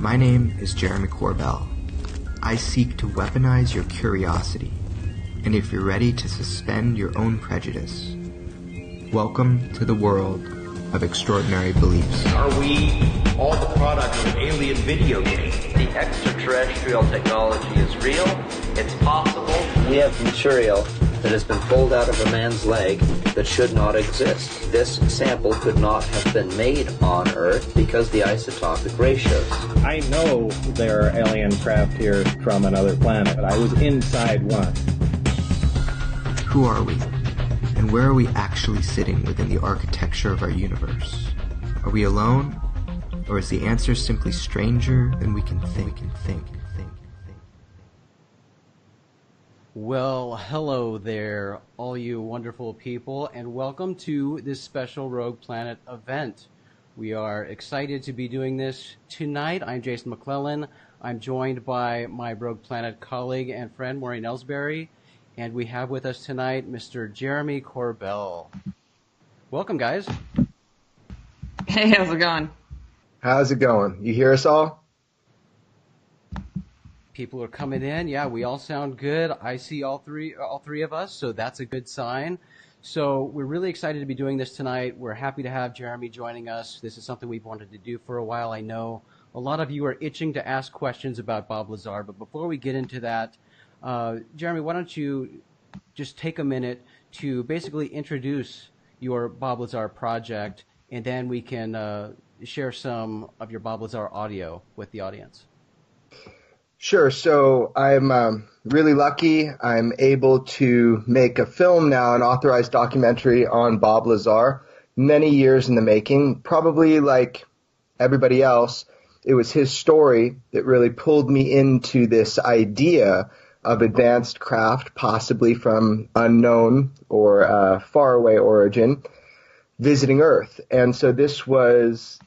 My name is Jeremy Corbell. I seek to weaponize your curiosity, and if you're ready to suspend your own prejudice, welcome to the world of extraordinary beliefs. Are we all the product of an alien video game? The extraterrestrial technology is real, it's possible. We have material that has been pulled out of a man's leg that should not exist. This sample could not have been made on Earth because the isotopic ratios. I know there are alien craft here from another planet. I was inside one. Who are we? And where are we actually sitting within the architecture of our universe? Are we alone? Or is the answer simply stranger than we can think? Well, hello there, all you wonderful people, and welcome to this special Rogue Planet event. We are excited to be doing this tonight. I'm Jason McClellan. I'm joined by my Rogue Planet colleague and friend, Maureen Ellsbury, and we have with us tonight Mr. Jeremy Corbell. Welcome, guys. Hey, how's it going? How's it going? You hear us all? People are coming in. Yeah, we all sound good. I see all three of us, so that's a good sign. So we're really excited to be doing this tonight. We're happy to have Jeremy joining us. This is something we've wanted to do for a while. I know a lot of you are itching to ask questions about Bob Lazar, but before we get into that, Jeremy, why don't you just take a minute to basically introduce your Bob Lazar project, and then we can share some of your Bob Lazar audio with the audience. Sure. So I'm really lucky. I'm able to make a film now, an authorized documentary on Bob Lazar, many years in the making. Probably like everybody else, it was his story that really pulled me into this idea of advanced craft, possibly from unknown or faraway origin, visiting Earth. And so this was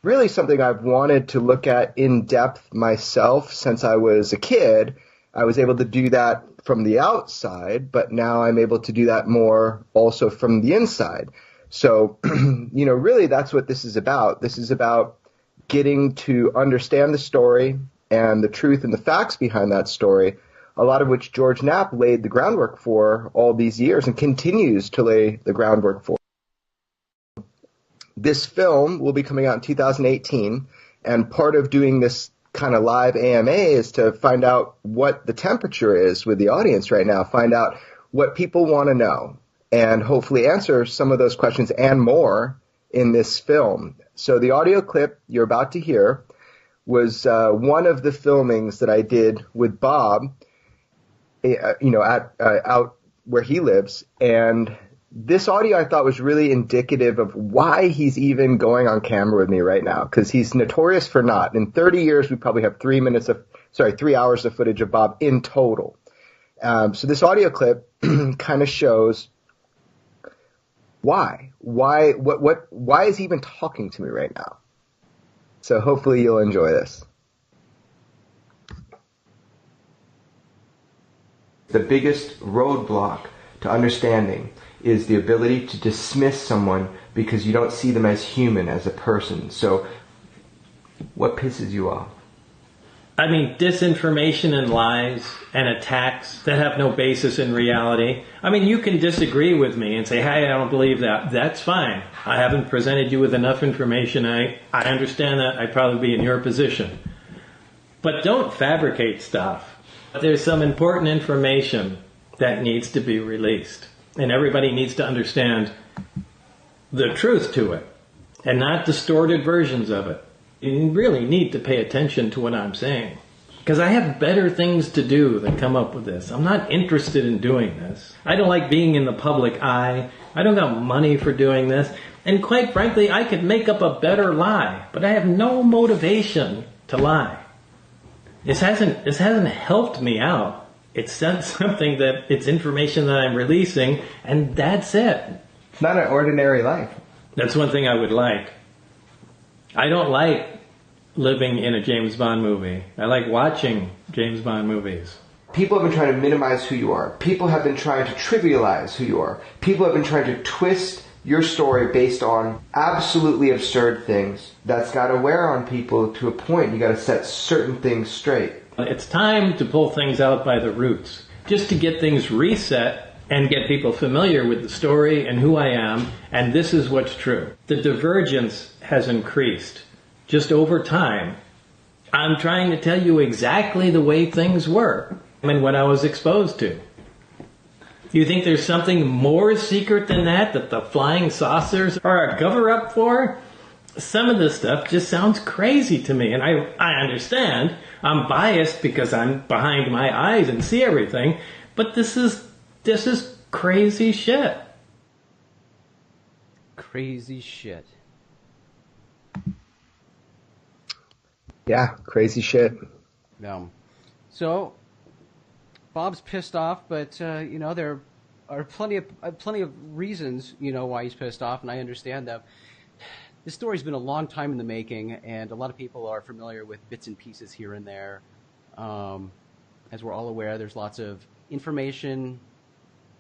really something I've wanted to look at in depth myself since I was a kid. I was able to do that from the outside, but now I'm able to do that more also from the inside. So, really that's what this is about. This is about getting to understand the story and the truth and the facts behind that story, a lot of which George Knapp laid the groundwork for all these years and continues to lay the groundwork for. This film will be coming out in 2018, and part of doing this kind of live AMA is to find out what the temperature is with the audience right now, find out what people want to know, and hopefully answer some of those questions and more in this film. So the audio clip you're about to hear was one of the filmings that I did with Bob, out where he lives, and this audio I thought was really indicative of why he's even going on camera with me right now, because he's notorious for not. In 30 years, we probably have 3 hours of footage of Bob in total. So this audio clip kind of shows why is he even talking to me right now? So hopefully you'll enjoy this. The biggest roadblock to understanding is the ability to dismiss someone because you don't see them as human, as a person. So, what pisses you off? I mean, disinformation and lies and attacks that have no basis in reality. I mean, you can disagree with me and say, hey, I don't believe that. That's fine. I haven't presented you with enough information. I understand that. I'd probably be in your position. But don't fabricate stuff. There's some important information that needs to be released. And everybody needs to understand the truth to it and not distorted versions of it. You really need to pay attention to what I'm saying, because I have better things to do than come up with this. I'm not interested in doing this. I don't like being in the public eye. I don't got money for doing this. And quite frankly, I could make up a better lie, but I have no motivation to lie. This hasn't helped me out. It's something that it's information that I'm releasing, and that's it. It's not an ordinary life. That's one thing I would like. I don't like living in a James Bond movie. I like watching James Bond movies. People have been trying to minimize who you are. People have been trying to trivialize who you are. People have been trying to twist your story based on absolutely absurd things. That's got to wear on people to a point. You got to set certain things straight. It's time to pull things out by the roots, just to get things reset and get people familiar with the story and who I am, and this is what's true. The divergence has increased just over time. I'm trying to tell you exactly the way things were and what I was exposed to. You think there's something more secret than that the flying saucers are a cover-up for? Some of this stuff just sounds crazy to me, and I understand. I'm biased because I'm behind my eyes and see everything, but this is crazy shit. Crazy shit. Yeah, crazy shit. No. So, Bob's pissed off, but there are plenty of reasons why he's pissed off, and I understand that. This story's been a long time in the making, and a lot of people are familiar with bits and pieces here and there. As we're all aware, there's lots of information,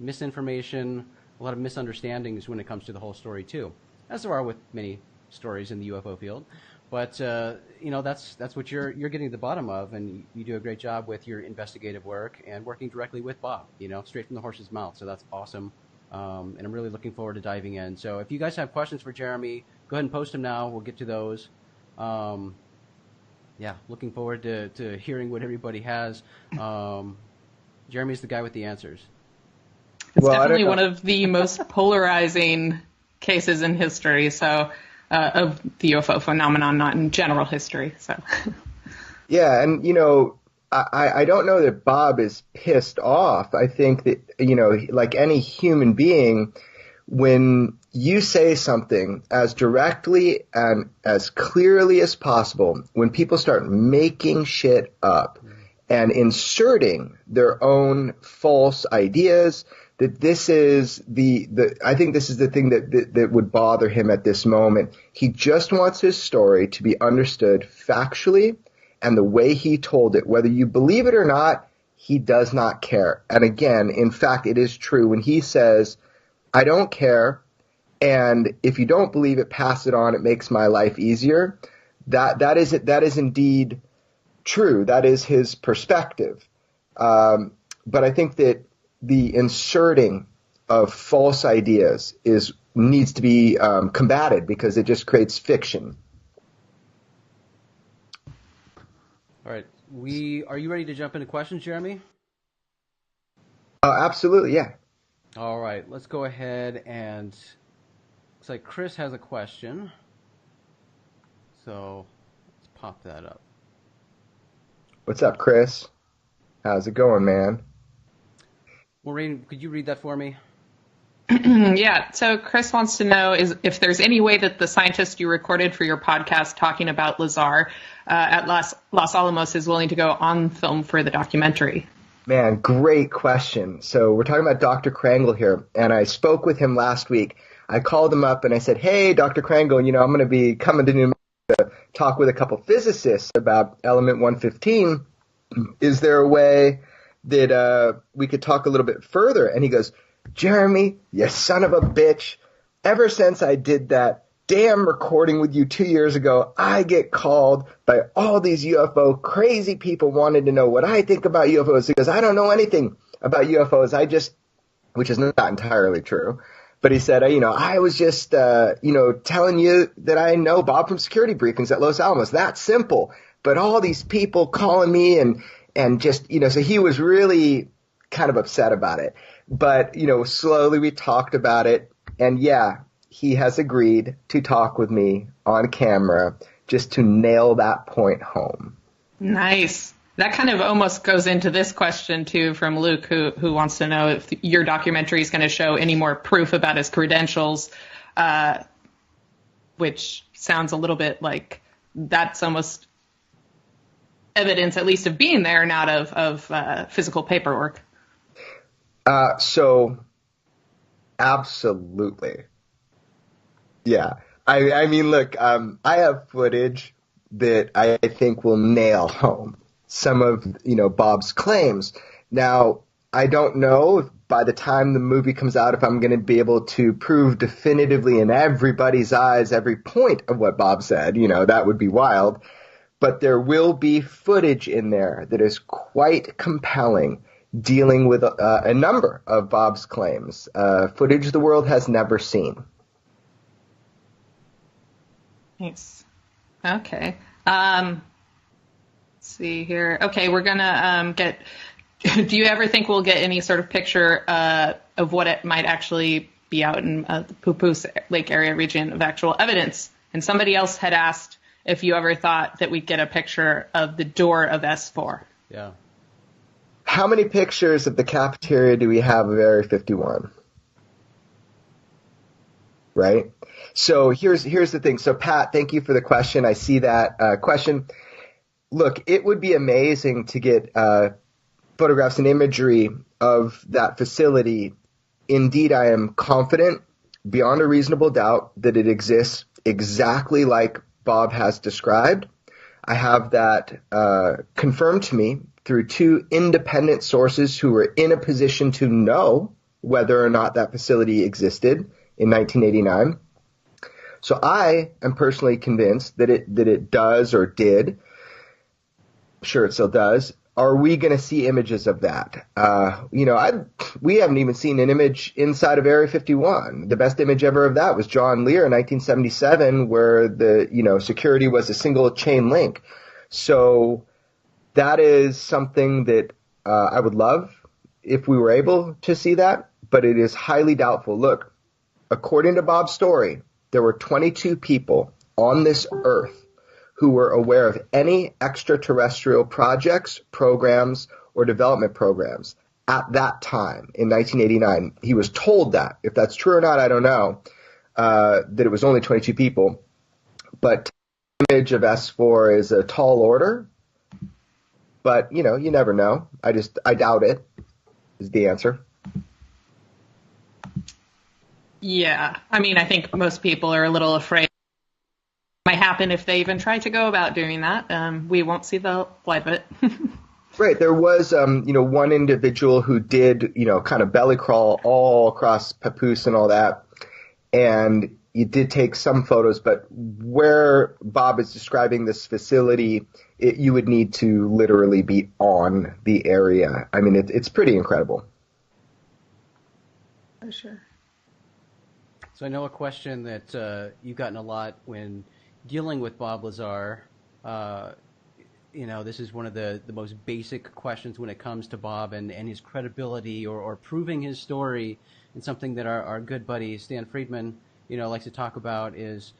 misinformation, a lot of misunderstandings when it comes to the whole story too, as there are with many stories in the UFO field. But that's what you're getting to the bottom of, and you do a great job with your investigative work and working directly with Bob. Straight from the horse's mouth. So that's awesome, and I'm really looking forward to diving in. So if you guys have questions for Jeremy, go ahead and post them now. We'll get to those. Looking forward to hearing what everybody has. Jeremy's the guy with the answers. It's definitely one of the most polarizing cases in history. So. Of the UFO phenomenon, not in general history. So, yeah, and I don't know that Bob is pissed off. I think that like any human being, when you say something as directly and as clearly as possible, when people start making shit up and inserting their own false ideas, that this is I think this is the thing that would bother him at this moment. He just wants his story to be understood factually and the way he told it. Whether you believe it or not, he does not care. And again, in fact, it is true when he says, I don't care, and if you don't believe it, pass it on, it makes my life easier. That is indeed true. That is his perspective. But I think that the inserting of false ideas needs to be combated because it just creates fiction. All right. Are you ready to jump into questions, Jeremy? Absolutely, yeah. All right. Let's go ahead and looks like Chris has a question. So let's pop that up. What's up, Chris? How's it going, man? Maureen, could you read that for me? Yeah, so Chris wants to know if there's any way that the scientist you recorded for your podcast talking about Lazar at Los Alamos is willing to go on film for the documentary. Man, great question. So we're talking about Dr. Krangle here, and I spoke with him last week. I called him up and I said, hey, Dr. Krangle, I'm going to be coming to New Mexico to talk with a couple physicists about element 115. Is there a way that we could talk a little bit further? And he goes, Jeremy, you son of a bitch, ever since I did that damn recording with you 2 years ago, I get called by all these UFO crazy people wanting to know what I think about UFOs because I don't know anything about UFOs. Which is not entirely true. But he said, I was just, telling you that I know Bob from security briefings at Los Alamos. That's simple. But all these people calling me and just, so he was really kind of upset about it. But, slowly we talked about it. And yeah, he has agreed to talk with me on camera just to nail that point home. Nice. That kind of almost goes into this question, too, from Luke, who wants to know if your documentary is going to show any more proof about his credentials, which sounds a little bit like that's almost evidence, at least, of being there, not of physical paperwork. So, absolutely. Yeah. I mean, look, I have footage that I think will nail home some of, Bob's claims. Now, I don't know if by the time the movie comes out if I'm going to be able to prove definitively in everybody's eyes every point of what Bob said. That would be wild. But there will be footage in there that is quite compelling, dealing with a number of Bob's claims. Footage the world has never seen. Nice. Okay. Let's see here. Okay, we're going to get... Do you ever think we'll get any sort of picture of what it might actually be out in the Papoose Lake area region of actual evidence? And somebody else had asked if you ever thought that we'd get a picture of the door of S4. Yeah. How many pictures of the cafeteria do we have of Area 51? Right? So here's the thing. So Pat, thank you for the question. I see that question. Look, it would be amazing to get photographs and imagery of that facility. Indeed, I am confident beyond a reasonable doubt that it exists exactly like Bob has described. I have that confirmed to me through two independent sources who were in a position to know whether or not that facility existed in 1989. So I am personally convinced that it does or did. I'm sure it still does. Are we going to see images of that? We haven't even seen an image inside of Area 51. The best image ever of that was John Lear in 1977, where the security was a single chain link. So that is something that I would love if we were able to see that, but it is highly doubtful. Look, according to Bob's story, there were 22 people on this earth who were aware of any extraterrestrial projects, programs, or development programs at that time in 1989. He was told that. If that's true or not, I don't know, that it was only 22 people. But the image of S4 is a tall order. But, you never know. I doubt it is the answer. Yeah. I mean, I think most people are a little afraid. Might happen if they even try to go about doing that. We won't see the light of it. Right. There was, one individual who did, kind of belly crawl all across Papoose and all that. And you did take some photos, but where Bob is describing this facility, you would need to literally be on the area. I mean, it's pretty incredible. For sure. So I know a question that you've gotten a lot when dealing with Bob Lazar. This is one of the most basic questions when it comes to Bob and his credibility or proving his story. And something that our good buddy Stan Friedman, likes to talk about is,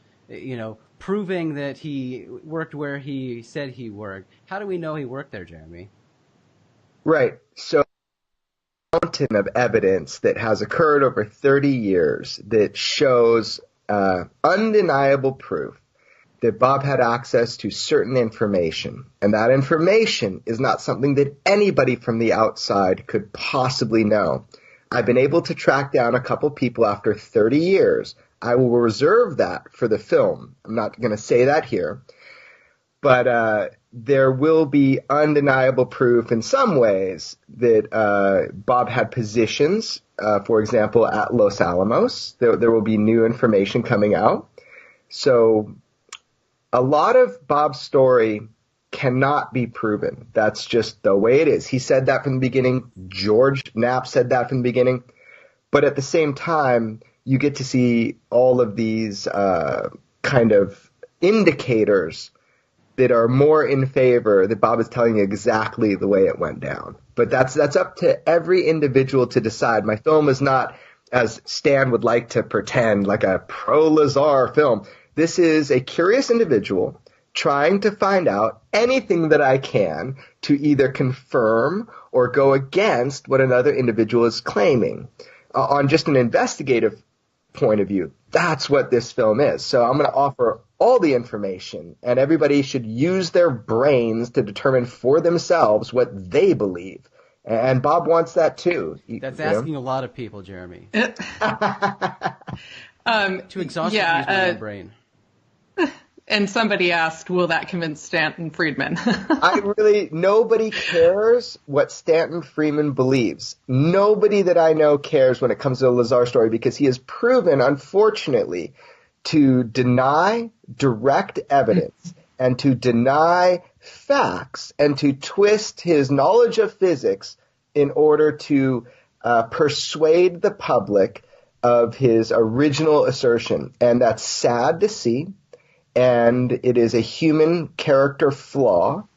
proving that he worked where he said he worked. How do we know he worked there, Jeremy? Right. So a mountain of evidence that has occurred over 30 years that shows undeniable proof that Bob had access to certain information. And that information is not something that anybody from the outside could possibly know. I've been able to track down a couple people after 30 years. I will reserve that for the film. I'm not going to say that here. But there will be undeniable proof in some ways that Bob had positions, for example, at Los Alamos. There will be new information coming out. So a lot of Bob's story cannot be proven. That's just the way it is. He said that from the beginning. George Knapp said that from the beginning. But at the same time, you get to see all of these kind of indicators that are more in favor that Bob is telling you exactly the way it went down. But that's up to every individual to decide. My film is not, as Stan would like to pretend, like a pro-Lazar film. This is a curious individual trying to find out anything that I can to either confirm or go against what another individual is claiming. On just an investigative point of view, that's what this film is. So I'm going to offer all the information, and everybody should use their brains to determine for themselves what they believe. And Bob wants that too. That's asking a lot of people, Jeremy. Too exhausted to use my own brain. And somebody asked, will that convince Stanton Friedman? Nobody cares what Stanton Friedman believes. Nobody that I know cares when it comes to the Lazar story, because he has proven, unfortunately, to deny direct evidence and to deny facts and to twist his knowledge of physics in order to persuade the public of his original assertion. And that's sad to see. And it is a human character flaw.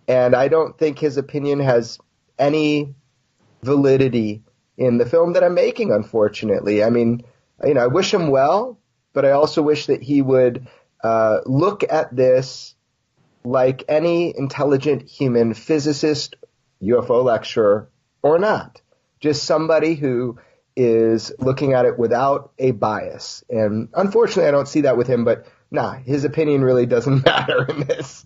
And I don't think his opinion has any validity in the film that I'm making, unfortunately. I mean, I wish him well, but I also wish that he would look at this like any intelligent human physicist, UFO lecturer, or not. Just somebody who is looking at it without a bias. And unfortunately, I don't see that with him, but his opinion really doesn't matter in this.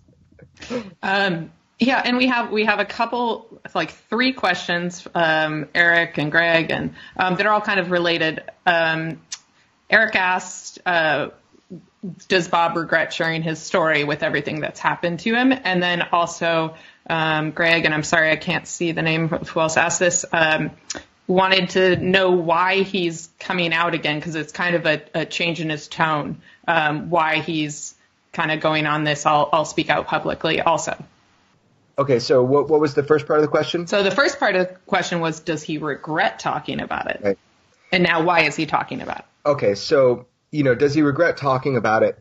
Yeah, and we have a couple, like 3 questions, Eric and Greg, and that are all kind of related. Eric asked, does Bob regret sharing his story with everything that's happened to him? And then also Greg, and I'm sorry I can't see the name of who else asked this, wanted to know why he's coming out again, because it's kind of a change in his tone, why he's kind of going on this I'll speak out publicly also. Okay, so what was the first part of the question? So the first part of the question was, does he regret talking about it? Right. And now why is he talking about it? Okay, so, does he regret talking about it?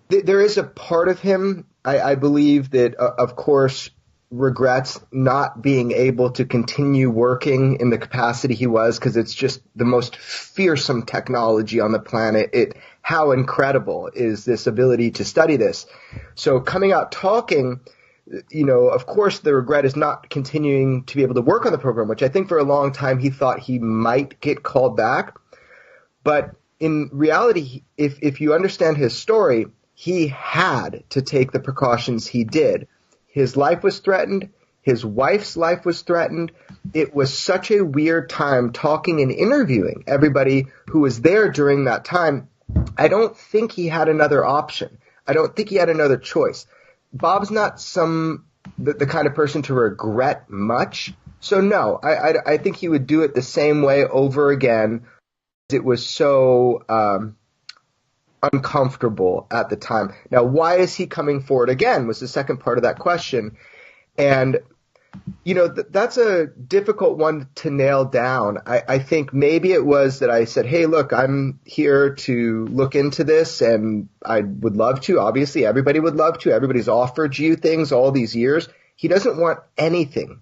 There is a part of him, I believe, that, of course, regrets not being able to continue working in the capacity he was, because it's just the most fearsome technology on the planet. How incredible is this ability to study this? So coming out talking, of course the regret is not continuing to be able to work on the program, which I think for a long time he thought he might get called back. But in reality, if you understand his story, he had to take the precautions he did. His life was threatened. His wife's life was threatened. It was such a weird time talking and interviewing everybody who was there during that time. I don't think he had another option. I don't think he had another choice. Bob's not the kind of person to regret much. So no, I think he would do it the same way over again. It was so uncomfortable at the time. Now, why is he coming forward again was the second part of that question. And, that's a difficult one to nail down. I think maybe it was that I said, hey, look, I'm here to look into this, and I would love to. Obviously, everybody would love to. Everybody's offered you things all these years. He doesn't want anything.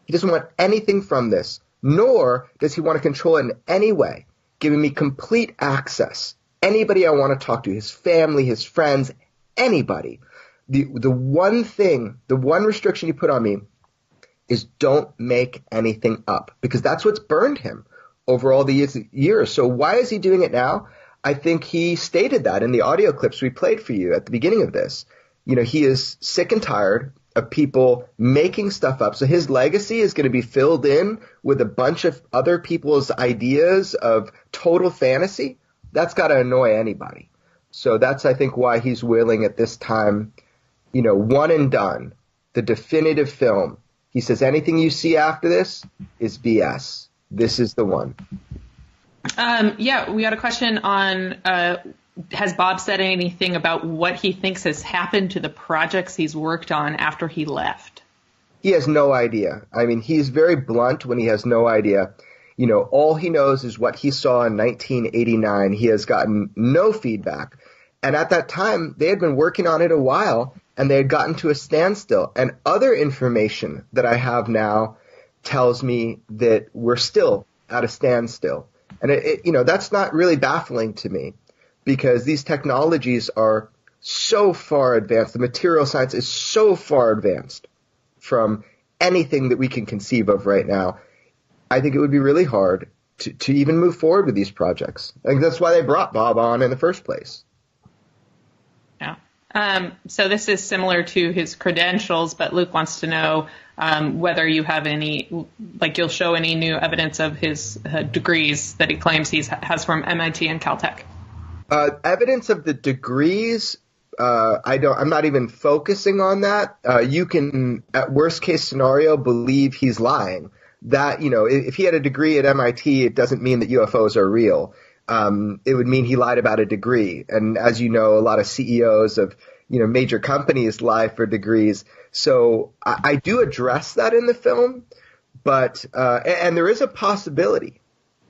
He doesn't want anything from this, nor does he want to control it in any way, giving me complete access. Anybody I want to talk to, his family, his friends, anybody. The one restriction you put on me is don't make anything up, because that's what's burned him over all these years. So why is he doing it now? I think he stated that in the audio clips we played for you at the beginning of this. He is sick and tired of people making stuff up. So his legacy is going to be filled in with a bunch of other people's ideas of total fantasy. That's got to annoy anybody. So that's, I think, why he's willing at this time, one and done, the definitive film. He says anything you see after this is BS. This is the one. Yeah, we got a question on, has Bob said anything about what he thinks has happened to the projects he's worked on after he left? He has no idea. I mean, he's very blunt when he has no idea. All he knows is what he saw in 1989. He has gotten no feedback. And at that time, they had been working on it a while, and they had gotten to a standstill. And other information that I have now tells me that we're still at a standstill. And that's not really baffling to me, because these technologies are so far advanced. The material science is so far advanced from anything that we can conceive of right now. I think it would be really hard to even move forward with these projects. I think that's why they brought Bob on in the first place. Yeah. So this is similar to his credentials, but Luke wants to know whether you have any, you'll show any new evidence of his degrees that he claims he has from MIT and Caltech. Evidence of the degrees, I'm not even focusing on that. You can, at worst case scenario, believe he's lying. That, if he had a degree at MIT, it doesn't mean that UFOs are real. It would mean he lied about a degree. And as you know, a lot of CEOs of, major companies lie for degrees. So I do address that in the film, but, and there is a possibility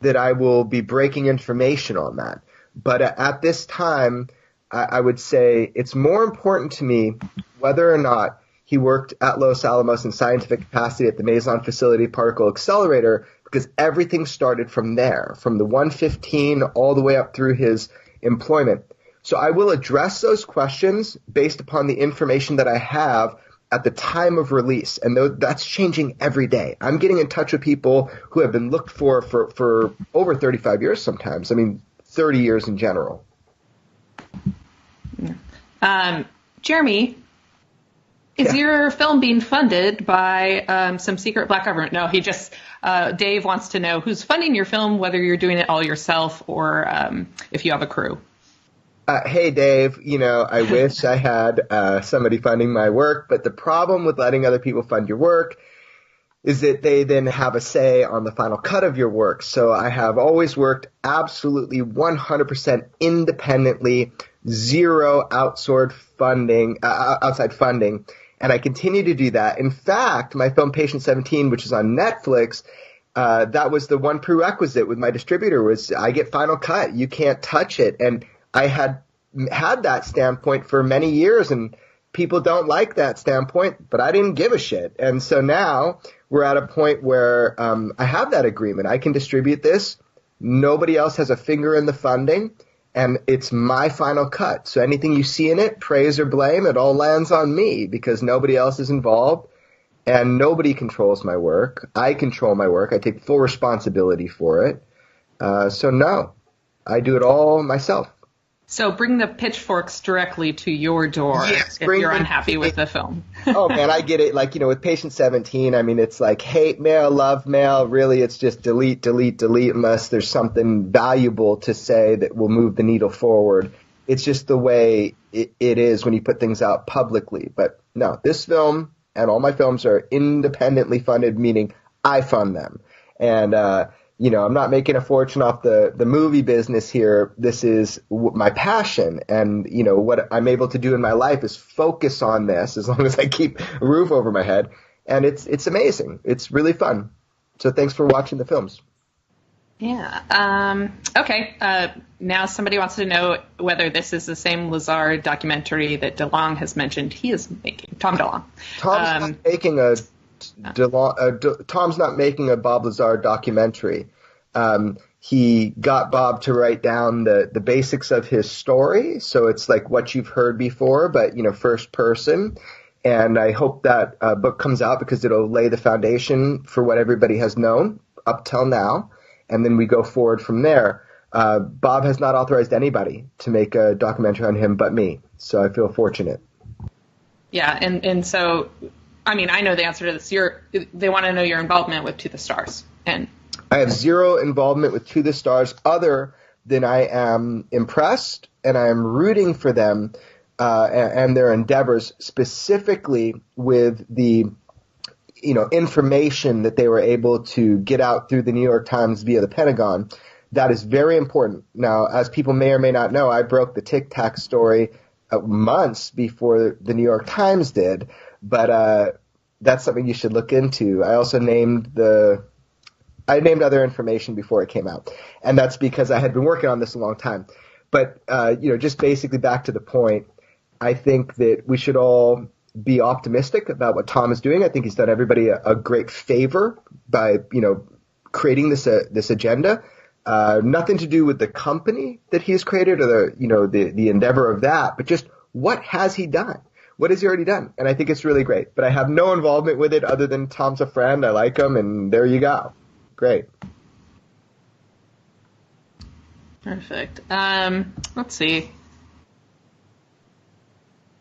that I will be breaking information on that. But at this time, I would say it's more important to me whether or not he worked at Los Alamos in scientific capacity at the Maison Facility Particle Accelerator, because everything started from there, from the 115 all the way up through his employment. So I will address those questions based upon the information that I have at the time of release, and that's changing every day. I'm getting in touch with people who have been looked for over 35 years sometimes. 30 years in general. Jeremy, is your film being funded by some secret black government? No, Dave wants to know who's funding your film, whether you're doing it all yourself or if you have a crew. Hey, Dave, I wish I had somebody funding my work, but the problem with letting other people fund your work is that they then have a say on the final cut of your work. So I have always worked absolutely 100% independently, zero outside funding, and I continue to do that. In fact, my film Patient 17, which is on Netflix, that was the one prerequisite with my distributor was I get final cut. You can't touch it. And I had that standpoint for many years, and people don't like that standpoint, but I didn't give a shit. And so now we're at a point where I have that agreement. I can distribute this. Nobody else has a finger in the funding, and it's my final cut. So anything you see in it, praise or blame, it all lands on me because nobody else is involved, and nobody controls my work. I control my work. I take full responsibility for it. So no, I do it all myself. So bring the pitchforks directly to your door if you're unhappy with the film. Oh, man, I get it. With Patient 17, it's like hate mail, love mail. Really, it's just delete, delete, delete unless there's something valuable to say that will move the needle forward. It's just the way it is when you put things out publicly. But no, this film and all my films are independently funded, meaning I fund them. And, I'm not making a fortune off the movie business here. This is my passion. And, what I'm able to do in my life is focus on this as long as I keep a roof over my head. And it's amazing. It's really fun. So thanks for watching the films. Yeah. Okay. Now somebody wants to know whether this is the same Lazar documentary that DeLong has mentioned he is making. Tom DeLong. Tom's not making a Bob Lazar documentary. He got Bob to write down the basics of his story. So it's like what you've heard before, but, first person. And I hope that book comes out because it'll lay the foundation for what everybody has known up till now. And then we go forward from there. Bob has not authorized anybody to make a documentary on him but me. So I feel fortunate. Yeah. And so, I know the answer to this. They want to know your involvement with To the Stars. And I have zero involvement with To the Stars other than I am impressed and I am rooting for them and their endeavors, specifically with the information that they were able to get out through the New York Times via the Pentagon. That is very important. Now, as people may or may not know, I broke the Tic Tac story months before the New York Times did, but that's something you should look into. I also named other information before it came out, and that's because I had been working on this a long time. But just basically back to the point, I think that we should all be optimistic about what Tom is doing. I think he's done everybody a great favor by creating this agenda. Nothing to do with the company that he's created or the endeavor of that, but just what has he done? What has he already done? And I think it's really great. But I have no involvement with it other than Tom's a friend. I like him, and there you go. Great. Perfect. Let's see.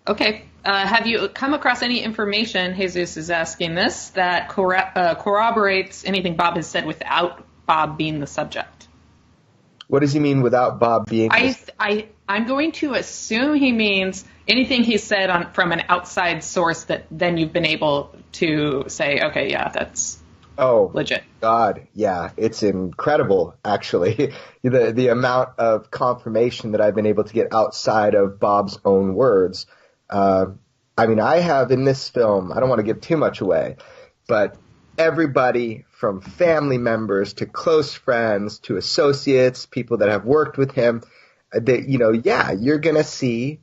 Okay. Have you come across any information, Jesus is asking this, that corroborates anything Bob has said without Bob being the subject? What does he mean without Bob being? I'm going to assume he means anything he said from an outside source that then you've been able to say, okay, yeah, that's legit. God, yeah, it's incredible, actually, the amount of confirmation that I've been able to get outside of Bob's own words. I mean, I have in this film, I don't want to give too much away, but everybody from family members to close friends to associates, people that have worked with him, that, you're going to see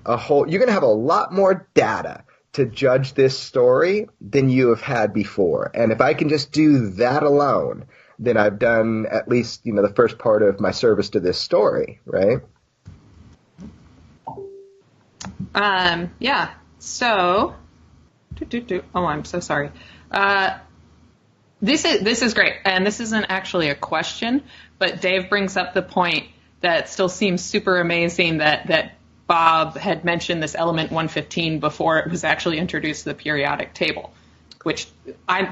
you're going to have a lot more data to judge this story than you have had before. And if I can just do that alone, then I've done at least, the first part of my service to this story, right? Yeah. So, oh, I'm so sorry. This is great, and this isn't actually a question, but Dave brings up the point that still seems super amazing that Bob had mentioned this element 115 before it was actually introduced to the periodic table, which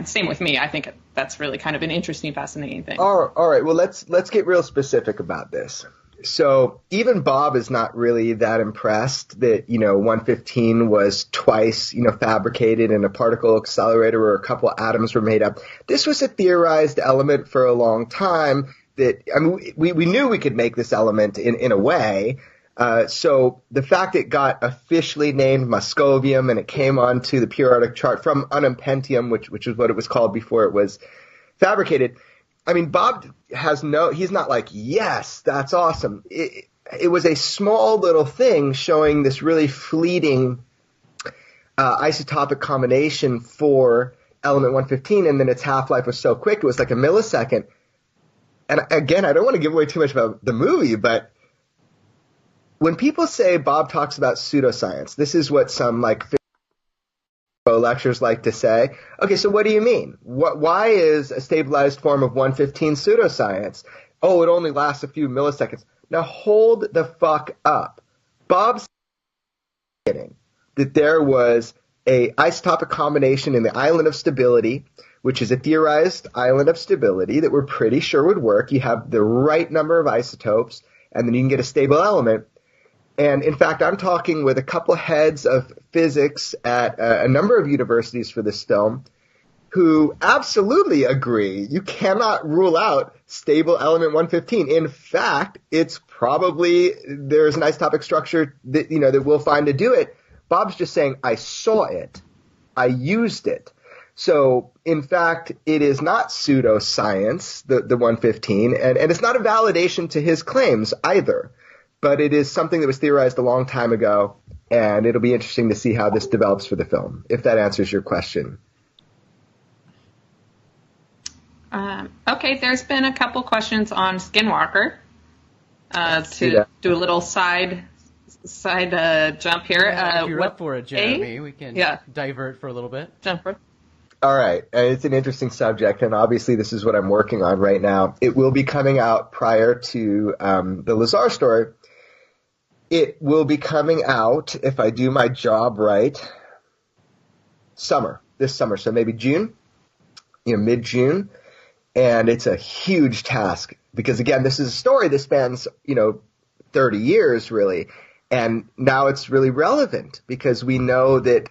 same with me. I think that's really kind of an interesting, fascinating thing. All right. Well, let's get real specific about this. So even Bob is not really that impressed that, 115 was twice, fabricated in a particle accelerator where a couple atoms were made up. This was a theorized element for a long time that, we knew we could make this element in a way. So the fact it got officially named Moscovium and it came onto the periodic chart from Unimpentium, which is what it was called before it was fabricated. I mean, Bob he's not like, yes, that's awesome. It was a small little thing showing this really fleeting isotopic combination for element 115, and then its half-life was so quick, it was like a millisecond. And again, I don't want to give away too much about the movie, but when people say Bob talks about pseudoscience, this is what some lectures like to say. Okay, so what do you mean? Why is a stabilized form of 115 pseudoscience? Oh, it only lasts a few milliseconds. Now hold the fuck up. Bob's kidding that there was a isotopic combination in the island of stability, which is a theorized island of stability that we're pretty sure would work. You have the right number of isotopes, and then you can get a stable element. And in fact, I'm talking with a couple heads of physics at a number of universities for this film who absolutely agree you cannot rule out stable element 115. In fact, it's probably there's an isotopic structure that that we'll find to do it. Bob's just saying, I saw it. I used it. So, in fact, it is not pseudoscience, the 115, and it's not a validation to his claims either. But it is something that was theorized a long time ago, and it'll be interesting to see how this develops for the film, if that answers your question. Okay, there's been a couple questions on Skinwalker. To do a little side jump here. If you're up for it, Jeremy, we can divert for a little bit. Jump for it. All right. It's an interesting subject, and obviously this is what I'm working on right now. It will be coming out prior to the Lazar story. It will be coming out, if I do my job right, this summer. So maybe June, mid-June. And it's a huge task because, again, this is a story that spans, 30 years, really. And now it's really relevant because we know that,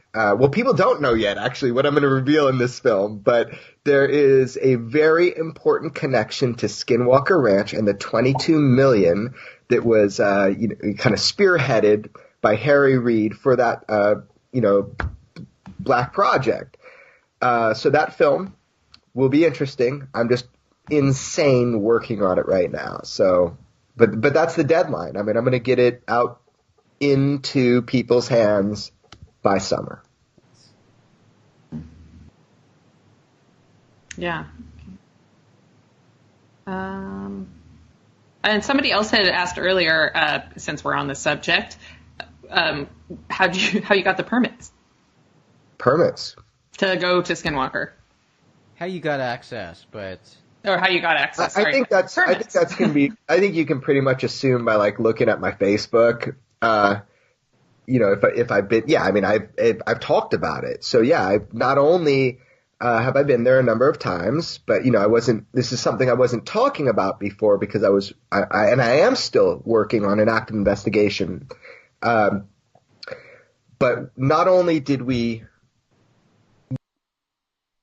people don't know yet, actually, what I'm going to reveal in this film. But there is a very important connection to Skinwalker Ranch and the $22 million that was, kind of spearheaded by Harry Reid for that, Black Project. So that film will be interesting. I'm just insane working on it right now. So, but that's the deadline. I mean, I'm going to get it out into people's hands by summer. Yeah. And somebody else had asked earlier, since we're on the subject, how you got the permits? Permits to go to Skinwalker. How you got access, or how you got access. I think that's gonna be. I think you can pretty much assume by looking at my Facebook. If I've been, I mean, I've talked about it. So yeah, I've not only have I been there a number of times, but this is something I wasn't talking about before because I am still working on an active investigation. But not only did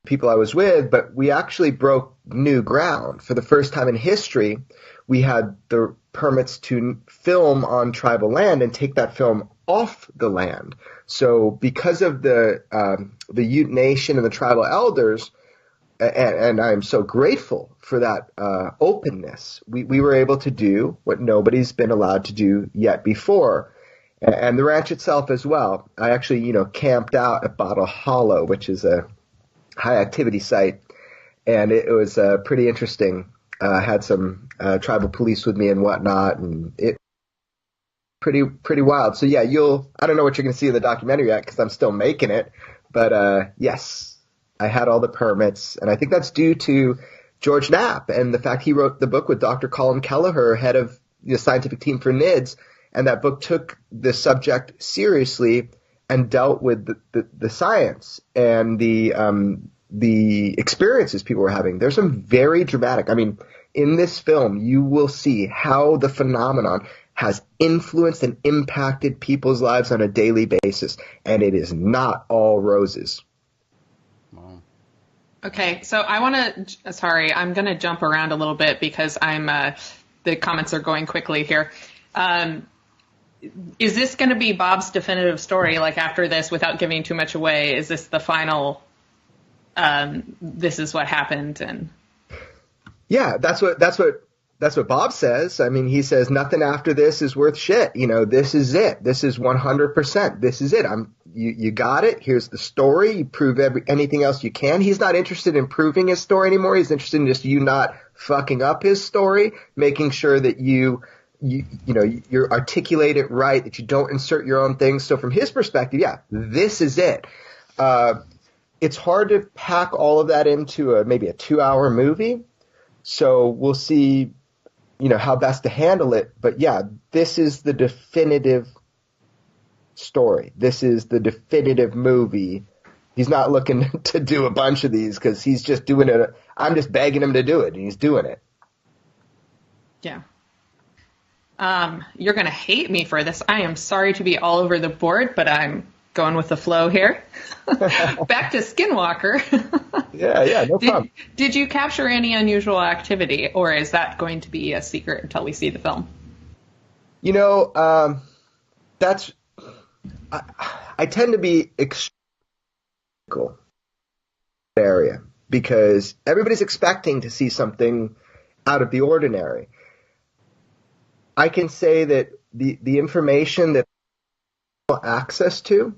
people I was with, but we actually broke new ground. For the first time in history, we had the permits to film on tribal land and take that film off the land. So because of the Ute Nation and the tribal elders, and I'm so grateful for that openness, we were able to do what nobody's been allowed to do yet before. And the ranch itself as well. I actually, camped out at Bottle Hollow, which is a high activity site, and it was pretty interesting. I had some tribal police with me and whatnot, and it pretty wild. So yeah, I don't know what you're going to see in the documentary yet because I'm still making it, but yes, I had all the permits, and I think that's due to George Knapp and the fact he wrote the book with Dr. Colin Kelleher, head of the scientific team for NIDS, and that book took the subject seriously and dealt with the science and the experiences people were having. There's some very dramatic. I mean, in this film, you will see how the phenomenon has influenced and impacted people's lives on a daily basis, and it is not all roses. Okay, so I'm going to jump around a little bit because the comments are going quickly here. Is this going to be Bob's definitive story? Like after this, without giving too much away, is this the final? This is what happened, and yeah, that's what Bob says. I mean, he says nothing after this is worth shit. This is it. This is 100%. This is it. You got it. Here's the story. You prove anything else you can. He's not interested in proving his story anymore. He's interested in just you not fucking up his story, making sure that you articulate it right, that you don't insert your own things. So from his perspective, yeah, this is it. It's hard to pack all of that into maybe a 2-hour movie. So we'll see, how best to handle it. But yeah, this is the definitive story. This is the definitive movie. He's not looking to do a bunch of these because he's just doing it. I'm just begging him to do it, and he's doing it. Yeah. You're going to hate me for this. I am sorry to be all over the board, but I'm going with the flow here. Back to Skinwalker. Yeah, no problem. Did you capture any unusual activity, or is that going to be a secret until we see the film? I tend to be extremely area because everybody's expecting to see something out of the ordinary. I can say that the information that I have access to,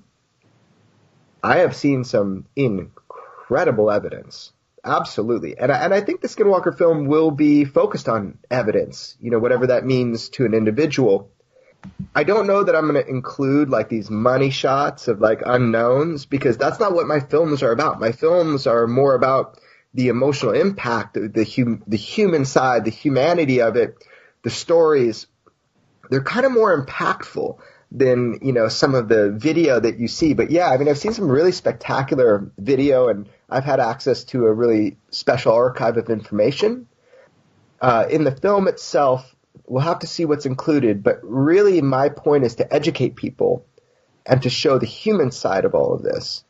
I have seen some incredible evidence. Absolutely. And I think the Skinwalker film will be focused on evidence, whatever that means to an individual. I don't know that I'm going to include like these money shots of like unknowns because that's not what my films are about. My films are more about the emotional impact, the human side, the humanity of it. The stories, they're kind of more impactful than, some of the video that you see. But yeah, I mean, I've seen some really spectacular video and I've had access to a really special archive of information. In the film itself, we'll have to see what's included, but really my point is to educate people and to show the human side of all of this.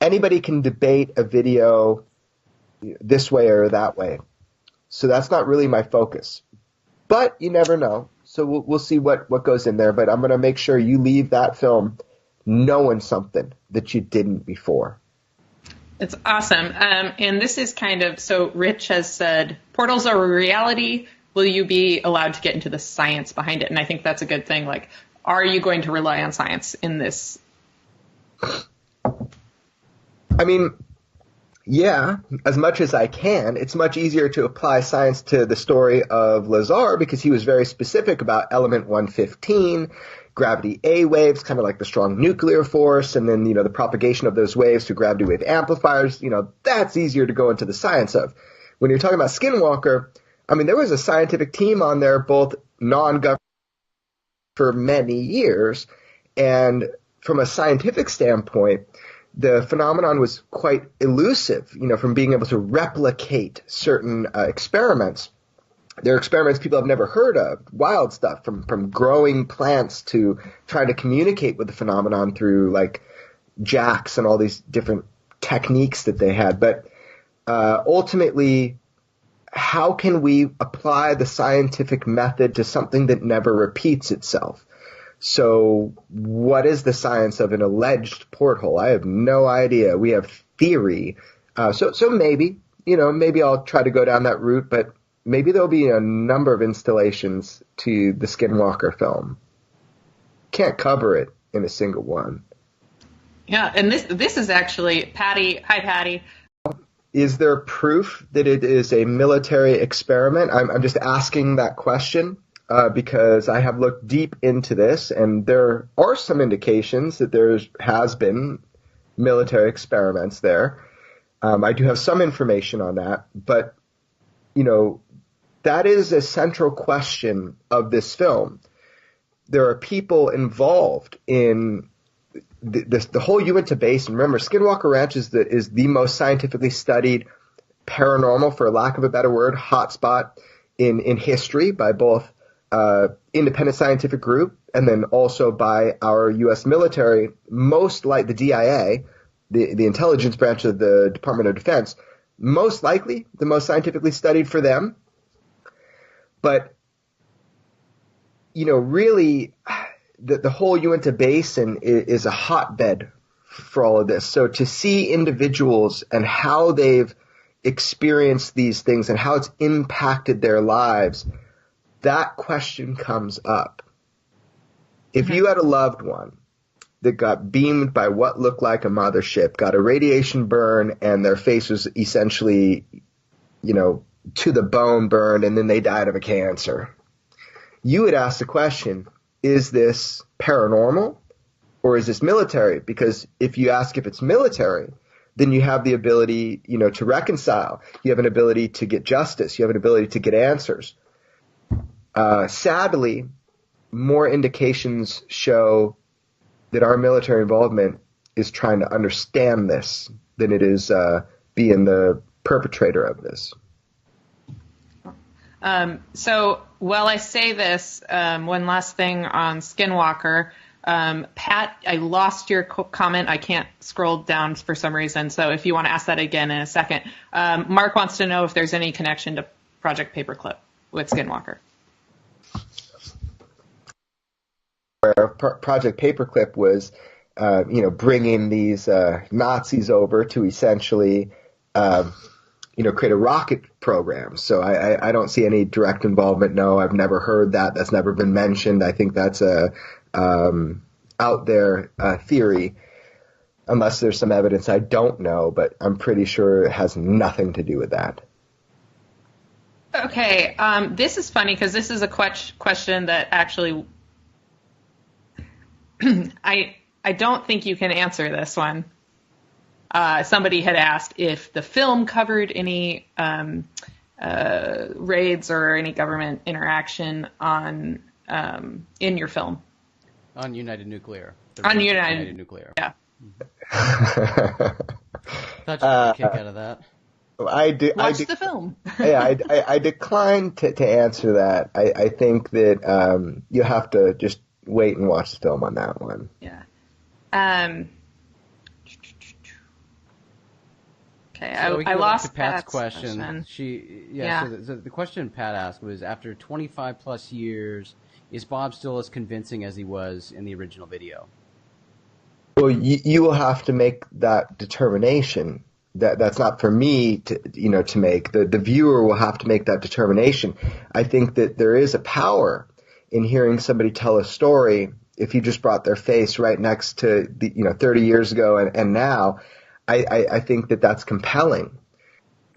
Anybody can debate a video this way or that way. So that's not really my focus. But you never know. So we'll see what goes in there. But I'm going to make sure you leave that film knowing something that you didn't before. It's awesome. And this is so Rich has said, portals are a reality. Will you be allowed to get into the science behind it? And I think that's a good thing. Like, are you going to rely on science in this? I mean, yeah, as much as I can. It's much easier to apply science to the story of Lazar because he was very specific about element 115, gravity A waves, kind of like the strong nuclear force, and then, the propagation of those waves through gravity wave amplifiers. That's easier to go into the science of. When you're talking about Skinwalker, I mean, there was a scientific team on there, both non-government for many years. And from a scientific standpoint, the phenomenon was quite elusive, from being able to replicate certain experiments. There are experiments people have never heard of, wild stuff, from growing plants to trying to communicate with the phenomenon through like jacks and all these different techniques that they had. But ultimately, how can we apply the scientific method to something that never repeats itself? So what is the science of an alleged porthole? I have no idea. We have theory. So maybe, maybe I'll try to go down that route, but maybe there'll be a number of installations to the Skinwalker film. Can't cover it in a single one. Yeah, and this is actually Patty. Hi, Patty. Is there proof that it is a military experiment? I'm just asking that question because I have looked deep into this, and there are some indications that there has been military experiments there. I do have some information on that, but, that is a central question of this film. There are people involved in the whole Uinta Basin. Remember, Skinwalker Ranch is the most scientifically studied paranormal, for lack of a better word, hotspot in history by both independent scientific group and then also by our U.S. military, most like the DIA, the intelligence branch of the Department of Defense, most likely the most scientifically studied for them. But, really, the whole Uinta Basin is a hotbed for all of this. So to see individuals and how they've experienced these things and how it's impacted their lives, that question comes up. If you had a loved one that got beamed by what looked like a mothership, got a radiation burn, and their face was essentially, to the bone burned, and then they died of a cancer, you would ask the question, is this paranormal or is this military? Because if you ask if it's military, then you have the ability, to reconcile. You have an ability to get justice. You have an ability to get answers. Sadly, more indications show that our military involvement is trying to understand this than it is being the perpetrator of this. So while I say this, one last thing on Skinwalker. Pat, I lost your comment. I can't scroll down for some reason. So if you want to ask that again in a second. Mark wants to know if there's any connection to Project Paperclip with Skinwalker. Where Project Paperclip was, bringing these Nazis over to essentially, create a rocket program. So I don't see any direct involvement. No, I've never heard that. That's never been mentioned. I think that's a out there theory, unless there's some evidence I don't know, but I'm pretty sure it has nothing to do with that. Okay, this is funny because this is a question that actually I don't think you can answer this one. Somebody had asked if the film covered any raids or any government interaction on in your film. On United Nuclear. On United Nuclear. Yeah. Thought you got a kick out of that. Watch the film. Yeah, I decline to answer that. I think that you have to just wait and watch the film on that one. Yeah. Okay, So I lost to Pat's question. So the question Pat asked was, after 25 plus years, is Bob still as convincing as he was in the original video? Well, you will have to make that determination. That's not for me to make. The viewer will have to make that determination. I think that there is a power in hearing somebody tell a story. If you just brought their face right next to 30 years ago and now, I think that that's compelling.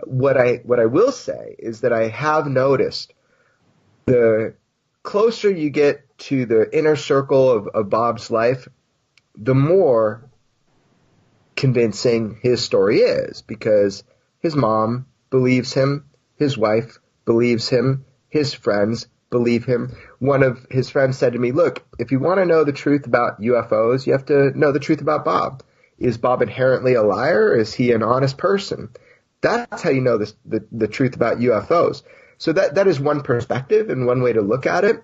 What I will say is that I have noticed the closer you get to the inner circle of Bob's life, the more convincing his story is, because his mom believes him, his wife believes him, his friends believe him. One of his friends said to me, look, if you want to know the truth about UFOs, you have to know the truth about Bob. Is Bob inherently a liar? Is he an honest person? That's how you know the truth about UFOs. So that is one perspective and one way to look at it.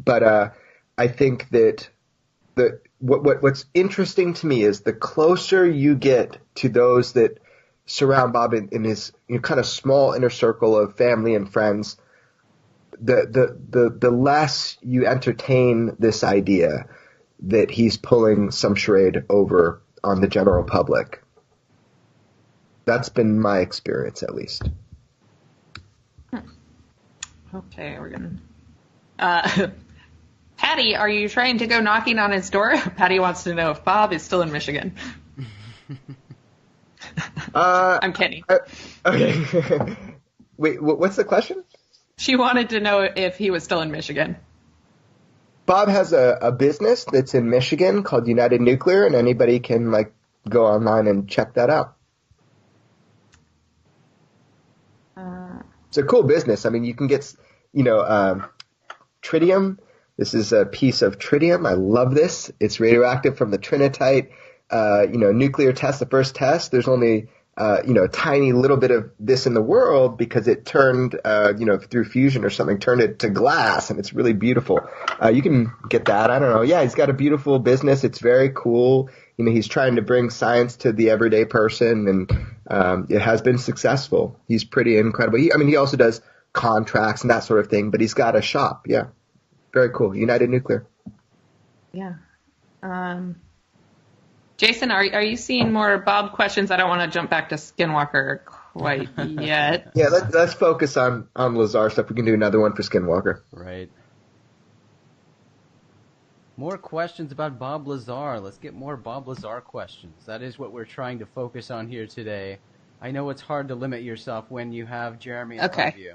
But I think that what's interesting to me is the closer you get to those that surround Bob in his kind of small inner circle of family and friends, the less you entertain this idea that he's pulling some charade over on the general public. That's been my experience, at least. Okay, we're gonna. Patty, are you trying to go knocking on his door? Patty wants to know if Bob is still in Michigan. I'm kidding. Okay. Wait, what's the question? She wanted to know if he was still in Michigan. Bob has a business that's in Michigan called United Nuclear, and anybody can go online and check that out. It's a cool business. I mean, you can get, tritium. This is a piece of tritium. I love this. It's radioactive from the trinitite, nuclear test, the first test. There's only, a tiny little bit of this in the world because it turned, through fusion or something, turned it to glass, and it's really beautiful. You can get that. I don't know. Yeah, he's got a beautiful business. It's very cool. He's trying to bring science to the everyday person, and it has been successful. He's pretty incredible. He also does contracts and that sort of thing, but he's got a shop. Yeah. Very cool. United Nuclear. Yeah. Jason, are you seeing more Bob questions? I don't want to jump back to Skinwalker quite yet. Yeah, let's focus on Lazar stuff. We can do another one for Skinwalker. Right. More questions about Bob Lazar. Let's get more Bob Lazar questions. That is what we're trying to focus on here today. I know it's hard to limit yourself when you have Jeremy in front of you.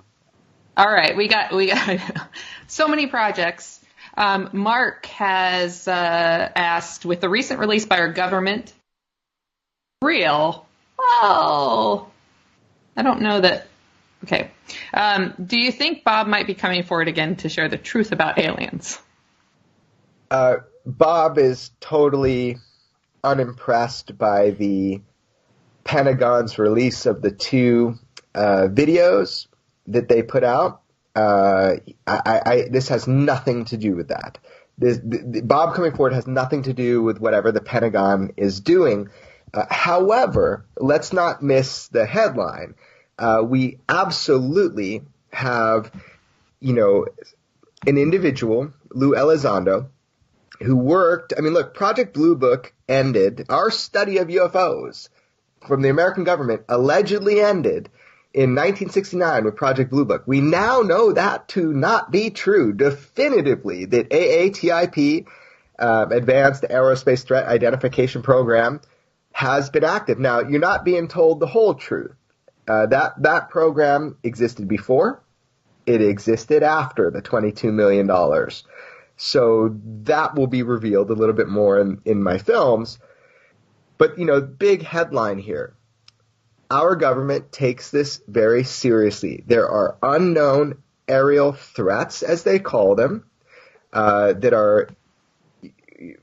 All right, we got so many projects. Mark has asked, with the recent release by our government, real? Oh, I don't know that. Okay. Do you think Bob might be coming forward again to share the truth about aliens? Bob is totally unimpressed by the Pentagon's release of the two videos that they put out. This has nothing to do with that. Bob coming forward has nothing to do with whatever the Pentagon is doing. However, let's not miss the headline. We absolutely have, an individual, Lou Elizondo, who worked. Look, Project Blue Book ended. Our study of UFOs from the American government allegedly ended in 1969 with Project Blue Book. We now know that to not be true definitively, that AATIP, Advanced Aerospace Threat Identification Program, has been active. Now, you're not being told the whole truth. That program existed before. It existed after the $22 million. So that will be revealed a little bit more in my films. But, big headline here. Our government takes this very seriously. There are unknown aerial threats, as they call them, that are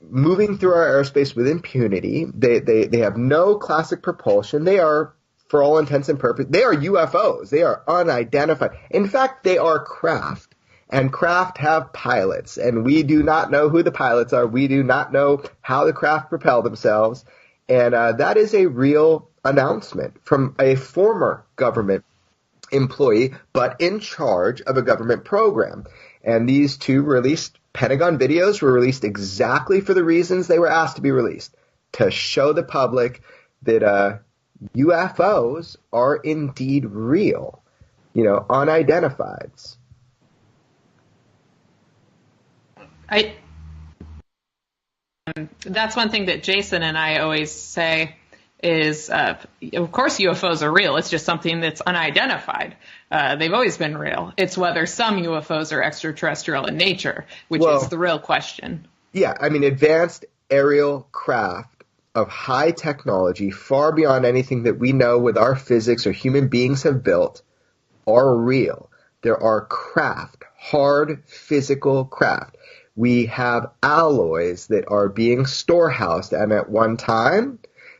moving through our airspace with impunity. They have no classic propulsion. They are, for all intents and purposes, they are UFOs. They are unidentified. In fact, they are craft. And craft have pilots. And we do not know who the pilots are. We do not know how the craft propel themselves. And that is a real announcement from a former government employee, but in charge of a government program. And these two released Pentagon videos were released exactly for the reasons they were asked to be released, to show the public that UFOs are indeed real, unidentified. That's one thing that Jason and I always say is, of course UFOs are real. It's just something that's unidentified. They've always been real. It's whether some UFOs are extraterrestrial in nature, which is the real question. Yeah, advanced aerial craft of high technology, far beyond anything that we know with our physics or human beings have built, are real. There are craft, hard physical craft. We have alloys that are being storehoused, and at one time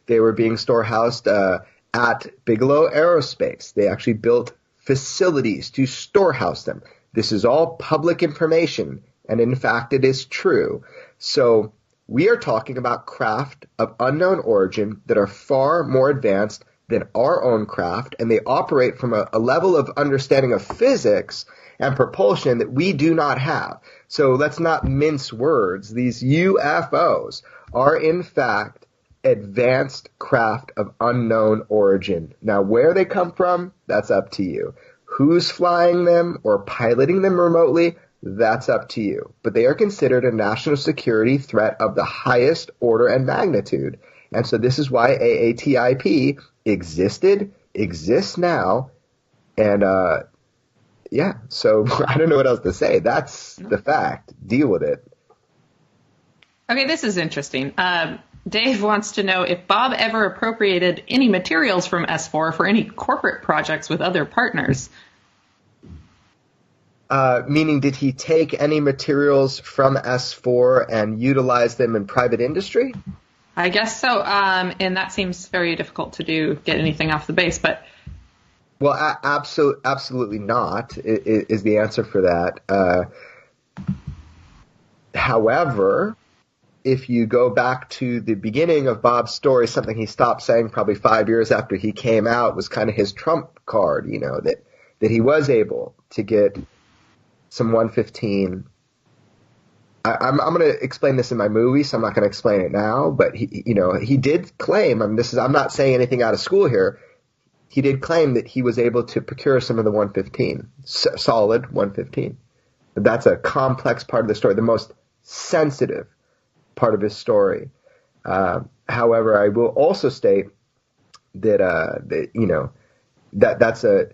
They were being storehoused at Bigelow Aerospace. They actually built facilities to storehouse them. This is all public information, and in fact, it is true. So we are talking about craft of unknown origin that are far more advanced than our own craft, and they operate from a level of understanding of physics and propulsion that we do not have. So let's not mince words. These UFOs are, in fact, advanced craft of unknown origin. Now, where they come from, that's up to you. Who's flying them or piloting them remotely, that's up to you. But they are considered a national security threat of the highest order and magnitude. And so this is why AATIP existed, exists now, and yeah, so I don't know what else to say. That's the fact. Deal with it. Okay, this is interesting. Dave wants to know if Bob ever appropriated any materials from S4 for any corporate projects with other partners. Meaning, did he take any materials from S4 and utilize them in private industry? I guess so, and that seems very difficult to do, get anything off the base, but... Well, absolutely not is the answer for that. However, if you go back to the beginning of Bob's story, something he stopped saying probably 5 years after he came out was kind of his trump card, you know, that he was able to get some 115. I'm going to explain this in my movie, so I'm not going to explain it now, but he did claim, I'm not saying anything out of school here, he did claim that he was able to procure some of the 115, solid 115. But that's a complex part of the story, the most sensitive part of his story. However, I will also state that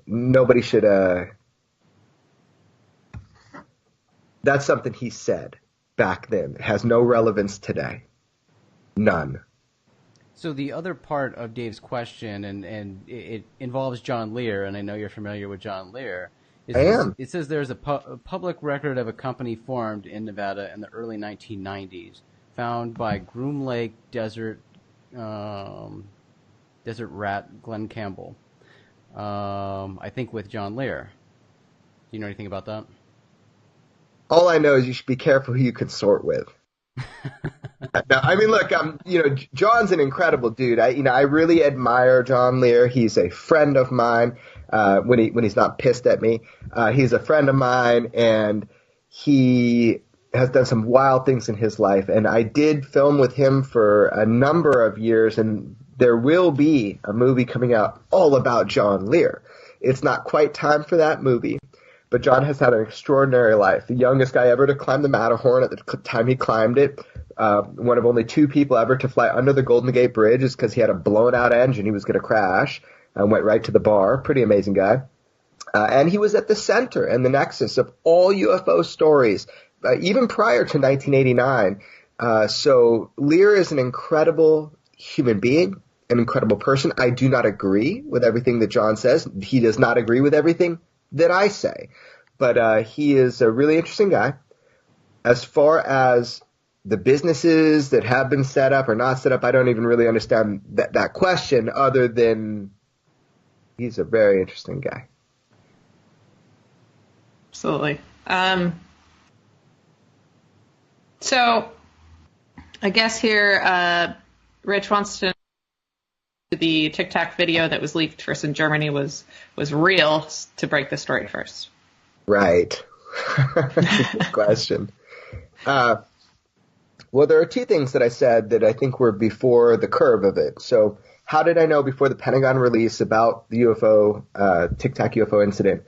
nobody should. That's something he said back then. It has no relevance today. None. So the other part of Dave's question, and it involves John Lear, and I know you're familiar with John Lear. I am. It says there's a public record of a company formed in Nevada in the early 1990s, found by Groom Lake Desert Rat Glenn Campbell. I think with John Lear. Do you know anything about that? All I know is you should be careful who you consort with. No, I mean, look, John's an incredible dude. I really admire John Lear. He's a friend of mine. When he's not pissed at me, he's a friend of mine, and he has done some wild things in his life. And I did film with him for a number of years, and there will be a movie coming out all about John Lear. It's not quite time for that movie, but John has had an extraordinary life. The youngest guy ever to climb the Matterhorn at the time he climbed it. One of only 2 people ever to fly under the Golden Gate Bridge is because he had a blown-out engine. He was going to crash and went right to the bar. Pretty amazing guy. And he was at the center and the nexus of all UFO stories, even prior to 1989. So Lear is an incredible human being, an incredible person. I do not agree with everything that John says. He does not agree with everything that I say. But he is a really interesting guy. As far as the businesses that have been set up or not set up, I don't even really understand that question, other than he's a very interesting guy. Absolutely. So I guess here, Rich wants to know if the Tic Tac video that was leaked first in Germany was real, to break the story first. Right. That's a good question. Well, there are 2 things that I said that I think were before the curve of it. So how did I know before the Pentagon release about the UFO, Tic Tac UFO incident?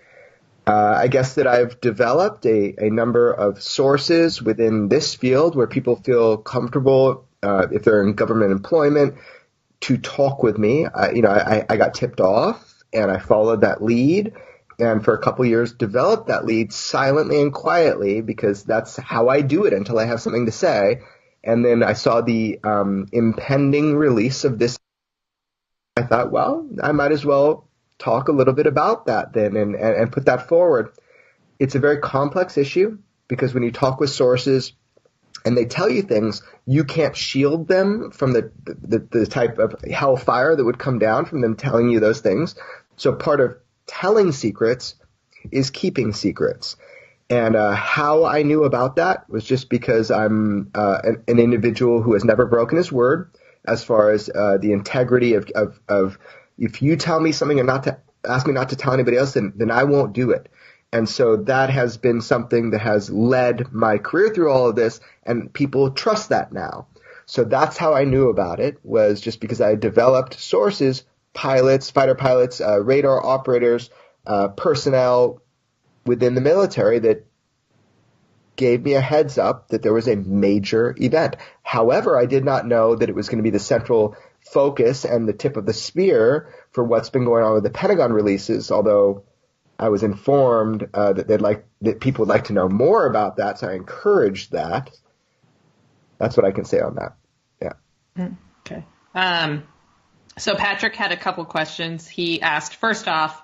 I guess that I've developed a number of sources within this field where people feel comfortable, if they're in government employment, to talk with me. I got tipped off, and I followed that lead, and for a couple years developed that lead silently and quietly, because that's how I do it until I have something to say. And then I saw the impending release of this. I thought, well, I might as well talk a little bit about that then and put that forward. It's a very complex issue, because when you talk with sources and they tell you things, you can't shield them from the type of hellfire that would come down from them telling you those things. So part of telling secrets is keeping secrets. And how I knew about that was just because I'm an individual who has never broken his word as far as the integrity of if you tell me something and not to ask me not to tell anybody else, then I won't do it. And so that has been something that has led my career through all of this, and people trust that now. So that's how I knew about it, was just because I developed sources, pilots, fighter pilots, radar operators, personnel within the military that gave me a heads up that there was a major event. However, I did not know that it was going to be the central focus and the tip of the spear for what's been going on with the Pentagon releases, although I was informed that people would like to know more about that, so I encouraged that. That's what I can say on that. Yeah. Okay. So Patrick had a couple questions. He asked, first off,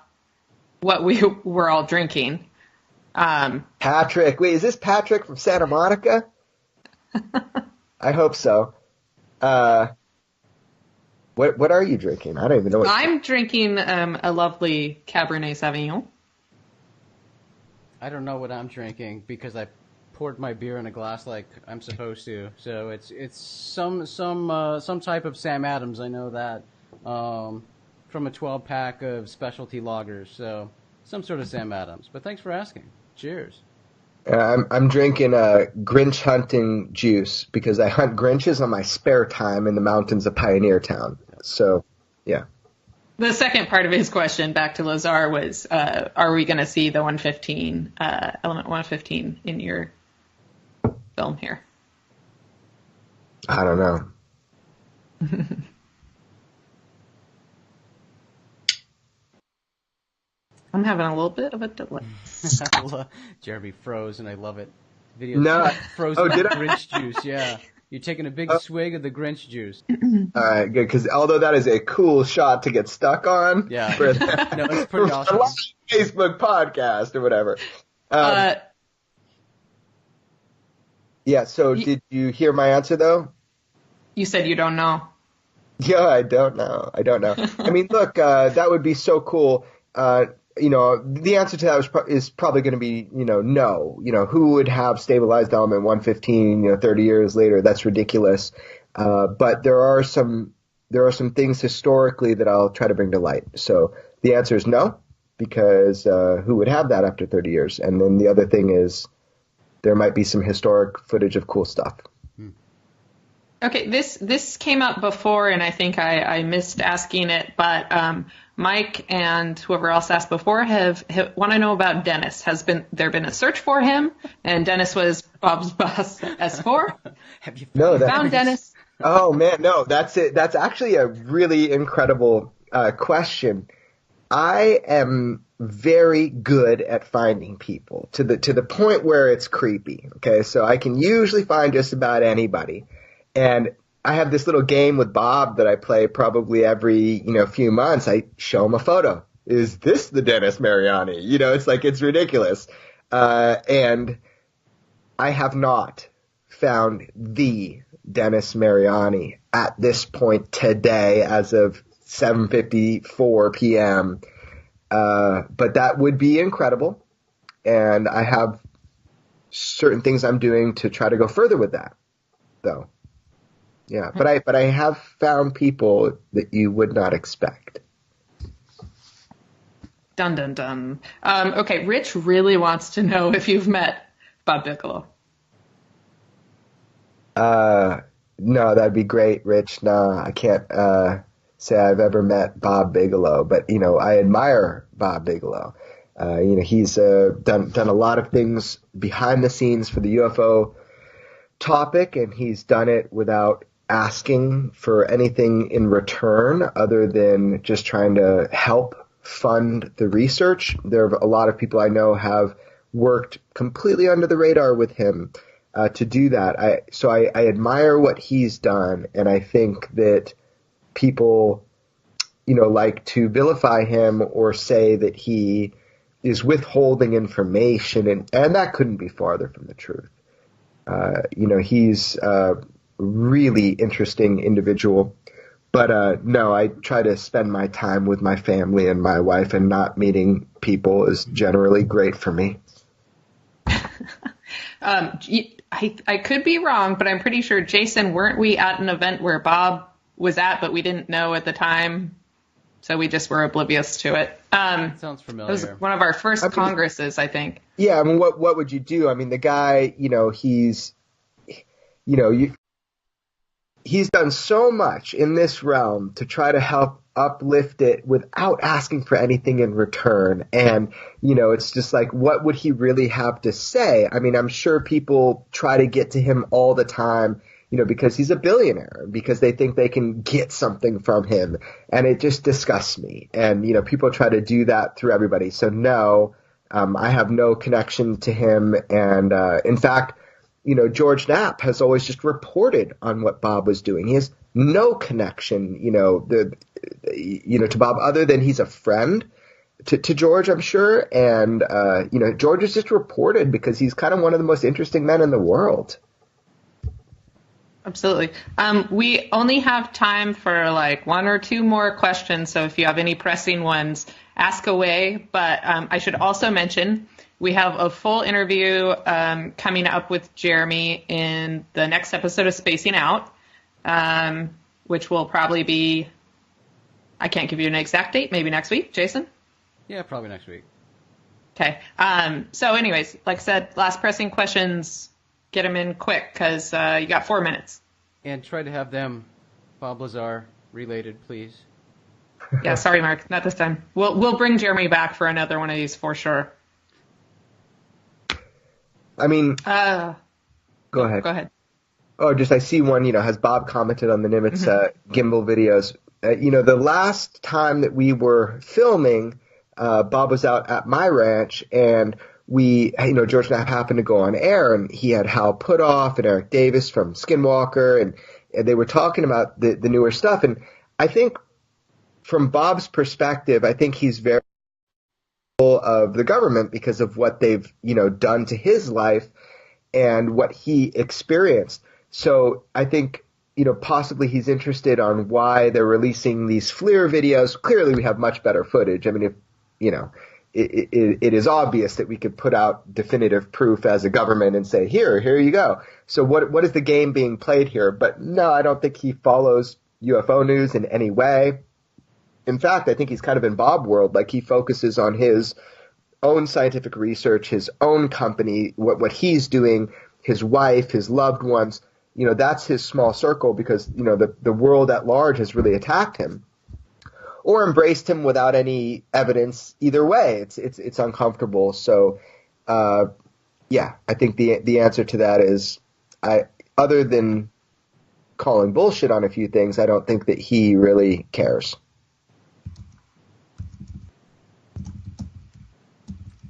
what we were all drinking. Patrick, wait, is this Patrick from Santa Monica? I hope so. What are you drinking? I don't even know. I'm drinking a lovely Cabernet Sauvignon. I don't know what I'm drinking because I poured my beer in a glass like I'm supposed to. So it's some type of Sam Adams. I know that from a 12-pack of specialty lagers. So some sort of Sam Adams. But thanks for asking. Cheers. I'm drinking a Grinch hunting juice because I hunt Grinches on my spare time in the mountains of Pioneer Town. So, yeah. The second part of his question back to Lazar was, are we going to see the 115, element 115 in your film here? I don't know. I'm having a little bit of a delay. Jeremy froze, and I love it. Video frozen Grinch juice, yeah. You're taking a big swig of the Grinch juice. All right, good, because although that is a cool shot to get stuck on. Yeah. No, it's pretty awesome. Facebook podcast or whatever. Yeah, so did you hear my answer, though? You said you don't know. Yeah, I don't know. I mean, look, that would be so cool. The answer to that is probably going to be, no. Who would have stabilized element 115, 30 years later? That's ridiculous. But there are some things historically that I'll try to bring to light. So the answer is no, because who would have that after 30 years? And then the other thing is there might be some historic footage of cool stuff. Okay, this came up before, and I think I missed asking it, but Mike and whoever else asked before want to know about Dennis. Has there been a search for him? And Dennis was Bob's boss at S4. Have you found Dennis? Oh man, no, that's it. That's actually a really incredible question. I am very good at finding people to the point where it's creepy. Okay, so I can usually find just about anybody. And I have this little game with Bob that I play probably every, few months. I show him a photo. Is this the Dennis Mariani? It's ridiculous. And I have not found the Dennis Mariani at this point today as of 7:54 p.m. But that would be incredible. And I have certain things I'm doing to try to go further with that, though. Yeah, but I have found people that you would not expect. Dun dun dun. Okay, Rich really wants to know if you've met Bob Bigelow. No, that'd be great, Rich. No, I can't say I've ever met Bob Bigelow, but I admire Bob Bigelow. He's done a lot of things behind the scenes for the UFO topic, and he's done it without asking for anything in return other than just trying to help fund the research. There are a lot of people I know have worked completely under the radar with him to do that. I admire what he's done, and I think that people, like to vilify him or say that he is withholding information, and that couldn't be farther from the truth. He's a really interesting individual. But no, I try to spend my time with my family and my wife, and not meeting people is generally great for me. I could be wrong, but I'm pretty sure, Jason, weren't we at an event where Bob was at, but we didn't know at the time, so we just were oblivious to it. Sounds familiar. It was one of our first congresses, I think. Yeah, I mean, what would you do? I mean, the guy, he's done so much in this realm to try to help uplift it without asking for anything in return. And, it's just like, what would he really have to say? I mean, I'm sure people try to get to him all the time, because he's a billionaire, because they think they can get something from him. And it just disgusts me. And, people try to do that through everybody. So no, I have no connection to him. And, in fact, George Knapp has always just reported on what Bob was doing. He has no connection, to Bob, other than he's a friend to George, I'm sure. And, George has just reported because he's kind of one of the most interesting men in the world. Absolutely. We only have time for like one or two more questions. So if you have any pressing ones, ask away. But I should also mention, we have a full interview coming up with Jeremy in the next episode of Spacing Out, which will probably be, I can't give you an exact date, maybe next week. Jason? Yeah, probably next week. Okay. So anyways, like I said, last pressing questions, get them in quick because you got 4 minutes. And try to have them, Bob Lazar, related, please. Yeah, sorry, Mark, not this time. We'll bring Jeremy back for another one of these for sure. I mean, go ahead. Go ahead. Oh, I see one, has Bob commented on the Nimitz gimbal videos. The last time that we were filming, Bob was out at my ranch, and George Knapp happened to go on air, and he had Hal Putoff and Eric Davis from Skinwalker, and they were talking about the newer stuff. And I think from Bob's perspective, I think he's very of the government because of what they've, done to his life and what he experienced. So I think, possibly he's interested on why they're releasing these FLIR videos. Clearly we have much better footage. I mean, if, it is obvious that we could put out definitive proof as a government and say, here you go. So what is the game being played here? But no, I don't think he follows UFO news in any way. In fact, I think he's kind of in Bob world. Like, he focuses on his own scientific research, his own company, what he's doing, his wife, his loved ones. That's his small circle because, the world at large has really attacked him or embraced him without any evidence. Either way, it's uncomfortable. So, yeah, I think the answer to that is, other than calling bullshit on a few things, I don't think that he really cares.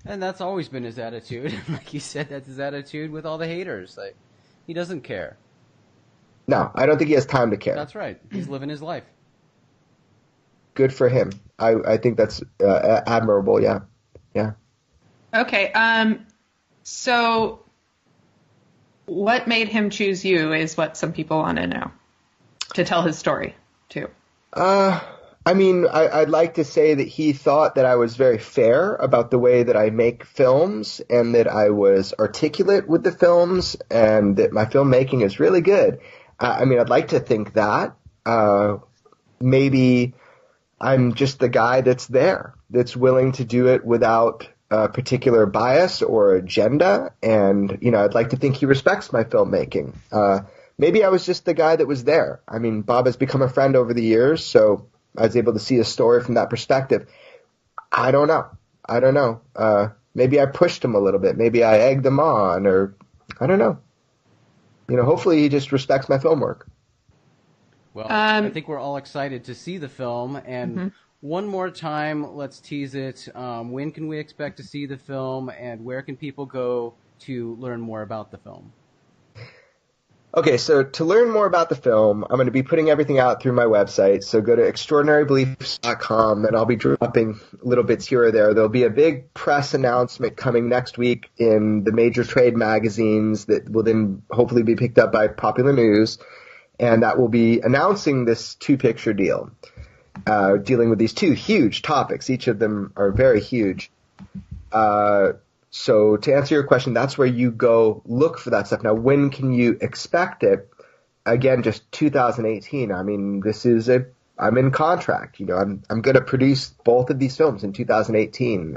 And that's always been his attitude. Like you said, that's his attitude with all the haters. Like, he doesn't care. No, I don't think he has time to care. That's right. He's living his life. Good for him. I think that's admirable. Yeah. Yeah. Okay. So what made him choose you is what some people want to know, to tell his story too. I mean, I'd like to say that he thought that I was very fair about the way that I make films and that I was articulate with the films and that my filmmaking is really good. I mean, I'd like to think that. Maybe I'm just the guy that's there, that's willing to do it without a particular bias or agenda. And, I'd like to think he respects my filmmaking. Maybe I was just the guy that was there. I mean, Bob has become a friend over the years, so I was able to see his story from that perspective. I don't know. Maybe I pushed him a little bit. Maybe I egged him on, or I don't know. Hopefully he just respects my film work. Well, I think we're all excited to see the film. And one more time, let's tease it. When can we expect to see the film, and where can people go to learn more about the film? Okay, so to learn more about the film, I'm going to be putting everything out through my website. So go to extraordinarybeliefs.com, and I'll be dropping little bits here or there. There'll be a big press announcement coming next week in the major trade magazines that will then hopefully be picked up by Popular News, and that will be announcing this 2-picture deal, dealing with these 2 huge topics. Each of them are very huge. So to answer your question, that's where you go look for that stuff. Now, when can you expect it? Again, just 2018. I mean, I'm in contract. You know, I'm going to produce both of these films in 2018.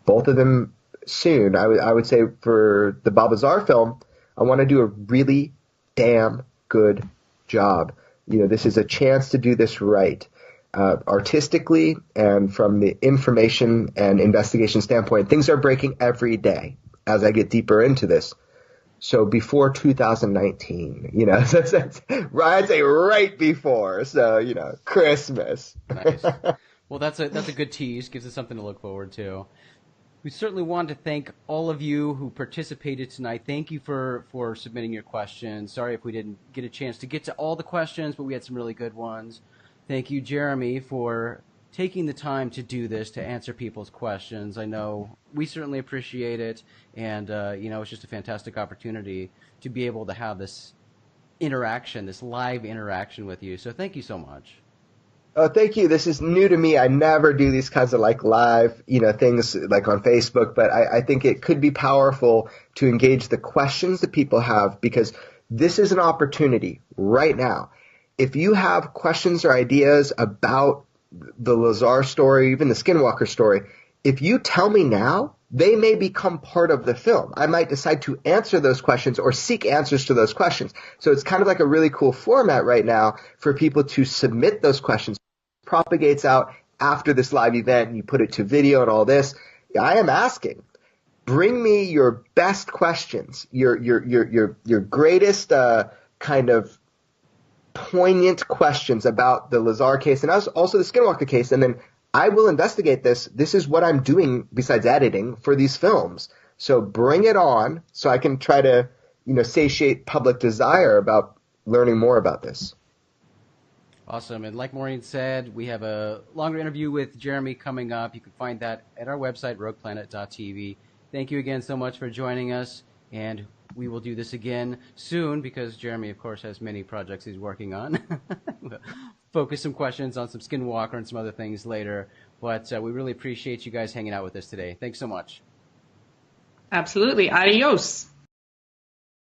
Both of them soon. I would say for the Bob Lazar film, I want to do a really damn good job. You know, this is a chance to do this right. Artistically and from the information and investigation standpoint, things are breaking every day as I get deeper into this. So before 2019, you know, I'd say right before. So, you know, Christmas. Nice. Well, that's a good tease. Gives us something to look forward to. We certainly want to thank all of you who participated tonight. Thank you for submitting your questions. Sorry if we didn't get a chance to get to all the questions, but we had some really good ones. Thank you, Jeremy, for taking the time to do this, to answer people's questions. I know we certainly appreciate it, and it's just a fantastic opportunity to be able to have this interaction, this live interaction with you. So thank you so much. Oh, thank you. This is new to me. I never do these kinds of like live, things like on Facebook, but I think it could be powerful to engage the questions that people have, because this is an opportunity right now. If you have questions or ideas about the Lazar story, even the Skinwalker story, if you tell me now, they may become part of the film. I might decide to answer those questions or seek answers to those questions. So it's kind of like a really cool format right now for people to submit those questions. It propagates out after this live event, and you put it to video and all this. I am asking, bring me your best questions, your greatest kind of poignant questions about the Lazar case and also the Skinwalker case, and then I will investigate this. This is what I'm doing besides editing for these films. So bring it on so I can try to, satiate public desire about learning more about this. Awesome. And like Maureen said, we have a longer interview with Jeremy coming up. You can find that at our website, rogueplanet.tv. Thank you again so much for joining us, and we will do this again soon because Jeremy, of course, has many projects he's working on. We'll focus some questions on some Skinwalker and some other things later. But we really appreciate you guys hanging out with us today. Thanks so much. Absolutely. Adios.